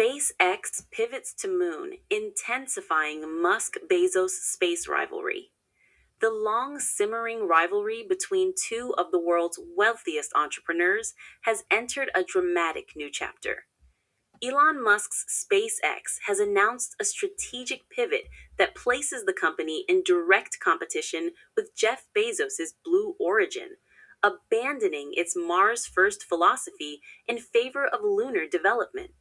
SpaceX pivots to moon, intensifying Musk Bezos space rivalry. The long simmering rivalry between two of the world's wealthiest entrepreneurs has entered a dramatic new chapter. Elon Musk's SpaceX has announced a strategic pivot that places the company in direct competition with Jeff Bezos' Blue Origin, abandoning its Mars first philosophy in favor of lunar development.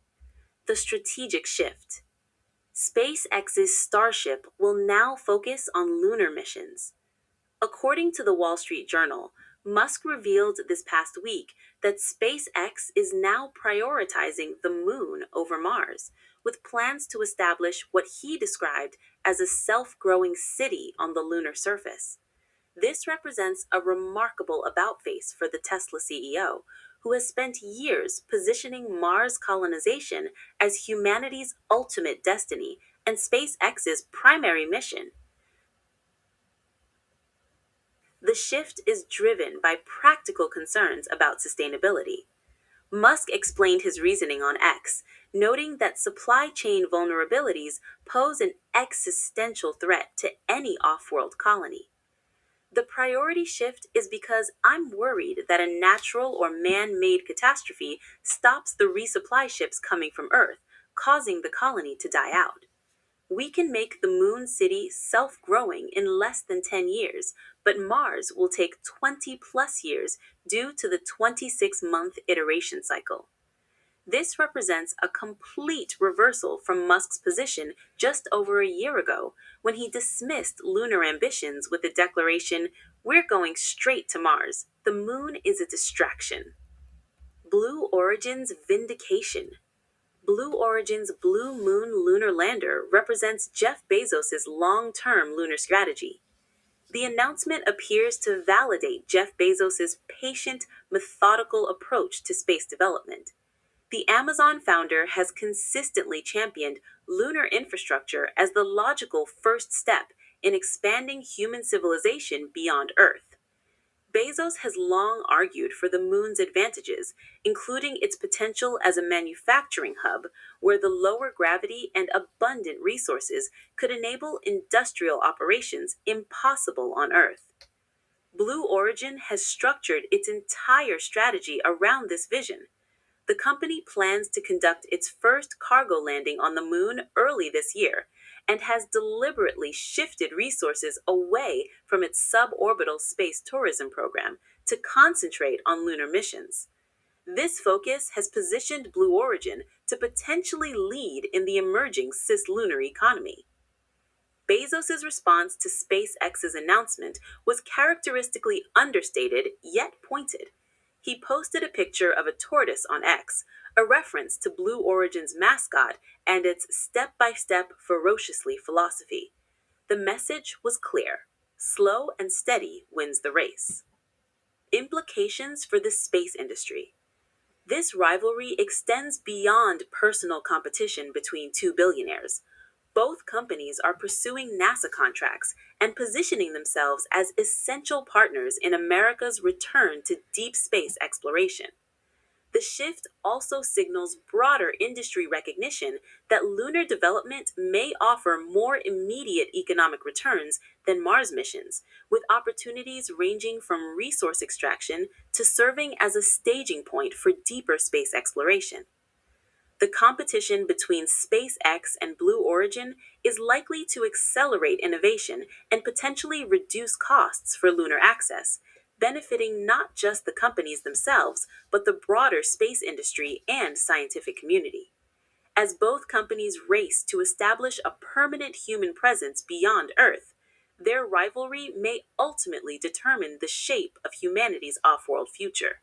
The strategic shift. SpaceX's Starship will now focus on lunar missions. According to the Wall Street Journal, Musk revealed this past week that SpaceX is now prioritizing the moon over Mars, with plans to establish what he described as a self growing city on the lunar surface. This represents a remarkable about face for the Tesla CEO, who has spent years positioning Mars colonization as humanity's ultimate destiny and SpaceX's primary mission. The shift is driven by practical concerns about sustainability. Musk explained his reasoning on X, noting that supply chain vulnerabilities pose an existential threat to any off world colony. The priority shift is because I'm worried that a natural or man made catastrophe stops the resupply ships coming from Earth, causing the colony to die out. We can make the moon city self growing in less than 10 years, but Mars will take 20 plus years due to the 26-month iteration cycle. This represents a complete reversal from Musk's position just over a year ago, when he dismissed lunar ambitions with the declaration, "We're going straight to Mars. The moon is a distraction." Blue Origin's vindication. Blue Origin's Blue Moon lunar lander represents Jeff Bezos' long-term lunar strategy. The announcement appears to validate Jeff Bezos' patient, methodical approach to space development. The Amazon founder has consistently championed lunar infrastructure as the logical first step in expanding human civilization beyond Earth. Bezos has long argued for the moon's advantages, including its potential as a manufacturing hub where the lower gravity and abundant resources could enable industrial operations impossible on Earth. Blue Origin has structured its entire strategy around this vision. The company plans to conduct its first cargo landing on the moon early this year and has deliberately shifted resources away from its suborbital space tourism program to concentrate on lunar missions. This focus has positioned Blue Origin to potentially lead in the emerging cislunar economy. Bezos' response to SpaceX's announcement was characteristically understated yet pointed. He posted a picture of a tortoise on X, a reference to Blue Origin's mascot and its step by step ferociously philosophy. The message was clear: slow and steady wins the race. Implications for the space industry. This rivalry extends beyond personal competition between two billionaires. Both companies are pursuing NASA contracts and positioning themselves as essential partners in America's return to deep space exploration. The shift also signals broader industry recognition that lunar development may offer more immediate economic returns than Mars missions, with opportunities ranging from resource extraction to serving as a staging point for deeper space exploration. The competition between SpaceX and Blue Origin is likely to accelerate innovation and potentially reduce costs for lunar access, benefiting not just the companies themselves, but the broader space industry and scientific community. As both companies race to establish a permanent human presence beyond Earth, their rivalry may ultimately determine the shape of humanity's off world future.